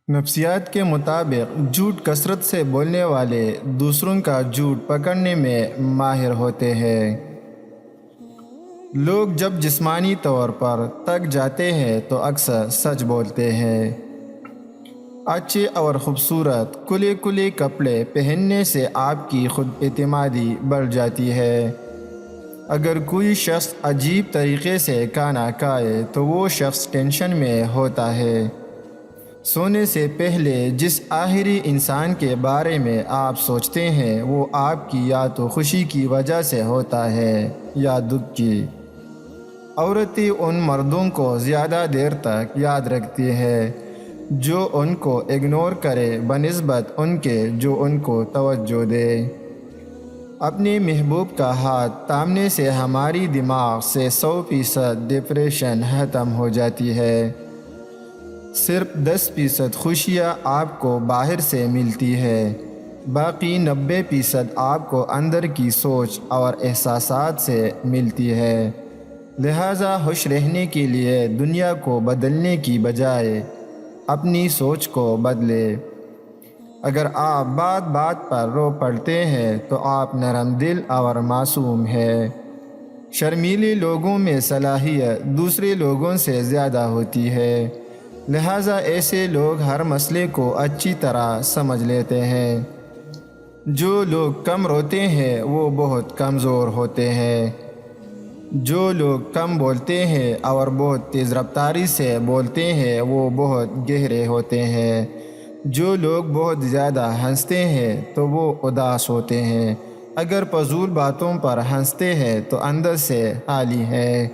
نفسیات کے مطابق جھوٹ کثرت سے بولنے والے دوسروں کا جھوٹ پکڑنے میں ماہر ہوتے ہیں۔ لوگ جب جسمانی طور پر تھک جاتے ہیں تو اکثر سچ بولتے ہیں۔ اچھے اور خوبصورت کھلے کھلے کپڑے پہننے سے آپ کی خود اعتمادی بڑھ جاتی ہے۔ اگر کوئی شخص عجیب طریقے سے کھانا کھائے تو وہ شخص ٹینشن میں ہوتا ہے۔ سونے سے پہلے جس آخری انسان کے بارے میں آپ سوچتے ہیں وہ آپ کی یا تو خوشی کی وجہ سے ہوتا ہے یا دکھ کی۔ عورتیں ان مردوں کو زیادہ دیر تک یاد رکھتی ہیں جو ان کو اگنور کرے بنسبت ان کے جو ان کو توجہ دے۔ اپنے محبوب کا ہاتھ تھامنے سے ہماری دماغ سے 100% ڈپریشن ختم ہو جاتی ہے۔ صرف 10% خوشیاں آپ کو باہر سے ملتی ہے، باقی 90% آپ کو اندر کی سوچ اور احساسات سے ملتی ہے۔ لہٰذا خوش رہنے کے لیے دنیا کو بدلنے کی بجائے اپنی سوچ کو بدلے۔ اگر آپ بات بات پر رو پڑتے ہیں تو آپ نرم دل اور معصوم ہیں۔ شرمیلے لوگوں میں صلاحیت دوسرے لوگوں سے زیادہ ہوتی ہے، لہٰذا ایسے لوگ ہر مسئلے کو اچھی طرح سمجھ لیتے ہیں۔ جو لوگ کم روتے ہیں وہ بہت کمزور ہوتے ہیں۔ جو لوگ کم بولتے ہیں اور بہت تیز رفتاری سے بولتے ہیں وہ بہت گہرے ہوتے ہیں۔ جو لوگ بہت زیادہ ہنستے ہیں تو وہ اداس ہوتے ہیں۔ اگر فضول باتوں پر ہنستے ہیں تو اندر سے خالی ہے۔